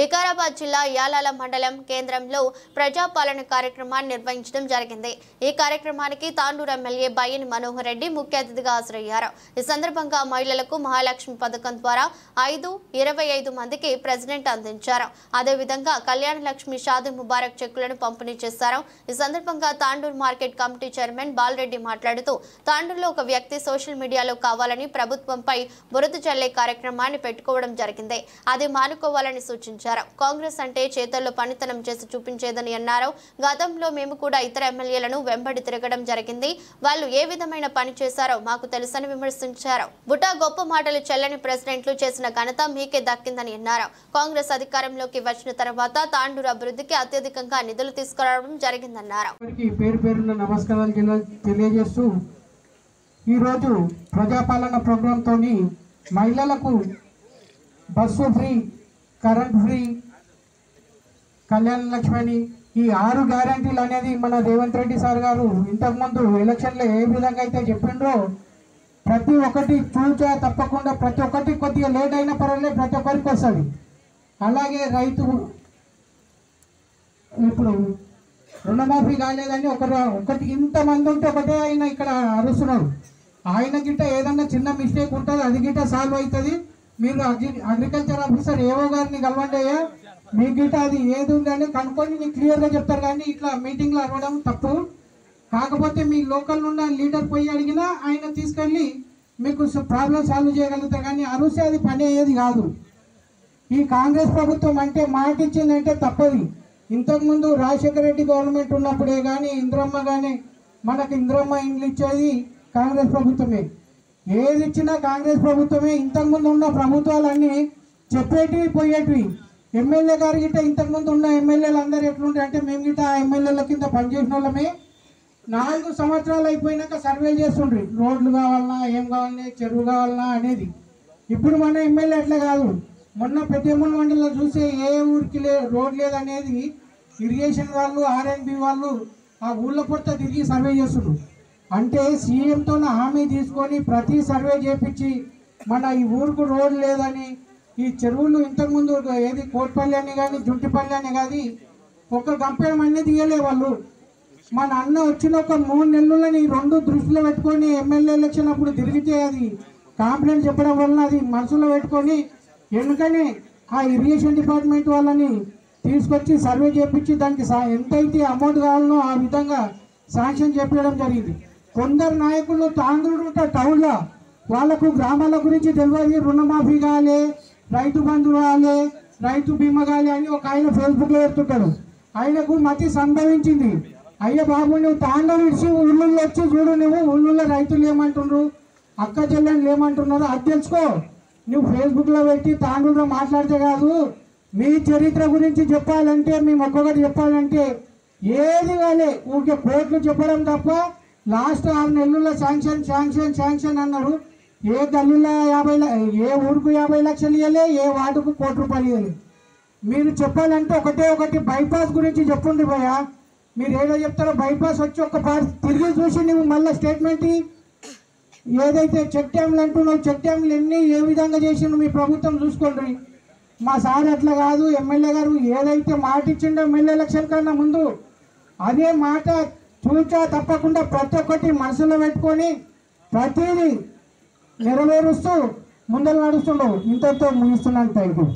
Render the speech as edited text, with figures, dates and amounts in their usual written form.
వికారాబాద్ జిల్లా యాలాల మండలం కేంద్రంలో ప్రజాపాలన కార్యక్రమాన్ని నిర్వహించడం జరిగింది। ఈ కార్యక్రమానికి తాండూరు ఎమ్మెల్యే బయ్యని మనోహర్ రెడ్డి ముఖ్య అతిథిగా హాజరయ్యారు। ఈ సందర్భంగా మహిళలకు మహాలక్ష్మి పథకం ద్వారా 25 మందికి ప్రెసిడెంట్ అందించారు। అదే విధంగా కళ్యాణ లక్ష్మి షాదీ ముబారక్ చెక్కులను పంపిణీ చేశారు। ఈ సందర్భంగా Tandur market committee chairman Bala Reddy మాట్లాడుతూ తాండూరులో ఒక వ్యక్తి సోషల్ మీడియాలో కావాలని ప్రభుత్వంపై బురద చల్లే కార్యక్రమాన్ని పెట్టుకోవడం జరిగింది। అది మానుకోవాలని సూచించారు। కాంగ్రెస్ అంటే చేతల్లో పనితనం చేసి చూపించేదని అన్నారు। గతంలో మేము కూడా ఇతర ఎమ్మెల్యేలను వెంబడి తిరగడం జరిగింది। వాళ్ళు ఏ విధమైన పని చేశారో మాకు తెలుసని విమర్శించారు। బుటా గొప్ప మాటలు చెల్లని ప్రెసిడెంట్లు చేసిన ఘనత మీకే దక్కిందని అన్నారు। కాంగ్రెస్ అధికారంలోకి వచ్చిన తర్వాత తాండూరు అభివృద్ధికి అత్యధికంగా నిధులు తీసుకురావడం జరిగిందన్నారు। పేరు పేరున నమస్కారాలు తెలియజేస్తూ ఈ రోజు ప్రజాపాలన ప్రోగ్రామ్ తోని మహిళలకు bus free, current free, Kalyana Lakshmi ఈ 6 గ్యారంటీలు అనేది మన రేవంత్ రెడ్డి సార్ గారు ఇంతకుముందు ఎలక్షన్లో ఏ విధంగా అయితే చెప్పిండ్రో ప్రతి ఒక్కటి చూచా తప్పకుండా ప్రతి ఒక్కటి కొద్దిగా లేట్ అయినా పర్వాలేదు ప్రతి ఒక్కరికి వస్తుంది। అలాగే రైతు ఇప్పుడు రుణమాఫీ కాలేదని ఒకటి ఇంతమంది ఉంటే ఒకటే ఆయన ఇక్కడ అరుస్తున్నారు। ఆయన గిట్ట ఏదన్నా చిన్న మిస్టేక్ ఉంటుంది అది గిట్ట సాల్వ్ అవుతుంది। మీరు అగ్రికల్చర్ ఆఫీసర్ ఏవో గారిని కలవండి అయ్యా, మీ గిట్ట అది ఏది ఉందని కనుక్కొని మీకు క్లియర్గా చెప్తారు। కానీ ఇట్లా మీటింగ్లో అడగడం తప్పు। కాకపోతే మీ లోకల్ ఉన్న లీడర్ పోయి అడిగినా ఆయన తీసుకెళ్ళి మీకు ప్రాబ్లం సాల్వ్ చేయగలుగుతారు। కానీ అరుస్తే అది పని అయ్యేది కాదు। ఈ కాంగ్రెస్ ప్రభుత్వం అంటే మాట ఇచ్చిందంటే తప్పది। ఇంతకుముందు రాజశేఖర రెడ్డి గవర్నమెంట్ ఉన్నప్పుడే కానీ ఇంద్రమ్మ కానీ మనకు ఇంద్రమ్మ ఇండ్లు ఇచ్చేది కాంగ్రెస్ ప్రభుత్వమే, ఏది ఇచ్చినా కాంగ్రెస్ ప్రభుత్వమే। ఇంతకుముందు ఉన్న ప్రభుత్వాలన్నీ చెప్పేటివి పోయేటివి। ఎమ్మెల్యే గారి గిట్ట ఇంతకుముందు ఉన్న ఎమ్మెల్యేలు అందరూ ఎట్లుంటారు అంటే మేము గిట్ట ఆ ఎమ్మెల్యేల కింద పనిచేసిన వాళ్ళమే 4 సంవత్సరాలు అయిపోయినాక సర్వే చేస్తుండ్రి, రోడ్లు కావాలన్నా ఏం కావాలన్నా చెరువు కావాలన్నా అనేది। ఇప్పుడు మన ఎమ్మెల్యే అట్లా కాదు। మొన్న పెద్దెమ్మల మండలిలో చూస్తే ఏ ఊరికి రోడ్ లేదనేది ఇరిగేషన్ వాళ్ళు ఆర్ఎన్బి వాళ్ళు ఆ ఊళ్ళో పొట్ట తిరిగి సర్వే చేస్తున్నారు। అంటే సీఎంతో హామీ తీసుకొని ప్రతి సర్వే చేపించి మన ఈ ఊరుకు రోడ్ లేదని ఈ చెరువులు ఇంతకుముందు ఏది కోట్పల్లి అని కానీ జుంటిపల్లి అని కానీ ఒక గంపేం అనేది తీయలే వాళ్ళు। మన అన్న వచ్చిన ఒక 3 నెలలని 2 దృష్టిలో పెట్టుకొని ఎమ్మెల్యే ఎలక్షన్ అప్పుడు తిరిగితే అది కాంప్లైంట్ చెప్పడం వలన అది మనసులో పెట్టుకొని ఎందుకని ఆ ఇరిగేషన్ డిపార్ట్మెంట్ వాళ్ళని తీసుకొచ్చి సర్వే చేపించి దానికి ఎంతైతే అమౌంట్ కావాలనో ఆ విధంగా శాంక్షన్ చేపించడం జరిగింది। కొందరు నాయకులు తాండూరు టౌన్లో వాళ్లకు గ్రామాల గురించి తెలియదు, రుణమాఫీ కాలే, రైతు బంధు కాలే, రైతు బీమా కాలే అని ఒక ఆయన ఫేస్బుక్లో పెడుతుంటాడు। ఆయనకు మతి సంభవించింది, అయ్యో బాబు నువ్వు తాండూరు విడిచి ఊళ్ళో వచ్చి చూడు, నువ్వు ఊళ్ళో రైతులు ఏమంటున్నారు, అక్క చెల్లెళ్ళు ఏమంటున్నారు అది తెలుసుకో। నువ్వు ఫేస్బుక్లో పెట్టి తాండూరులో మాట్లాడితే కాదు, మీ చరిత్ర గురించి చెప్పాలంటే మేము ఒక్కొక్కటి చెప్పాలంటే ఏది కాలే, ఊరికే కోట్లు చెప్పడం తప్ప లాస్ట్ 6 నెలల్లో శాంక్షన్ శాంక్షన్ శాంక్షన్ అన్నారు। ఏ గల్లీలో ఏ ఊరుకు 50 లక్షలు ఇవ్వలే, ఏ వార్డుకు ₹1 కోటి ఇవ్వలే। మీరు చెప్పాలంటే ఒకటి బైపాస్ గురించి చెప్పండి భయ్యా, మీరు ఏదో చెప్తారో బైపాస్ వచ్చి ఒక్కసారి తిరిగి చూసి నువ్వు మళ్ళీ స్టేట్మెంట్ ఏదైతే చెక్ డ్యామ్లు అంటున్నావు చెక్ డ్యామ్లు ఎన్ని ఏ విధంగా చేసిండు మీ ప్రభుత్వం చూసుకోండి। మా సార్ అట్లా కాదు, ఎమ్మెల్యే గారు ఏదైతే మాట ఇచ్చిండో ఎమ్మెల్యే ఎలక్షన్ కన్నా ముందు అదే మాట చూచా తప్పకుండా ప్రతి ఒక్కటి మనసులో పెట్టుకొని ప్రతిదీ నెరవేరుస్తూ ముందర నడుస్తుండవు। ఇంతతో ముగిస్తున్నాను। Thank you.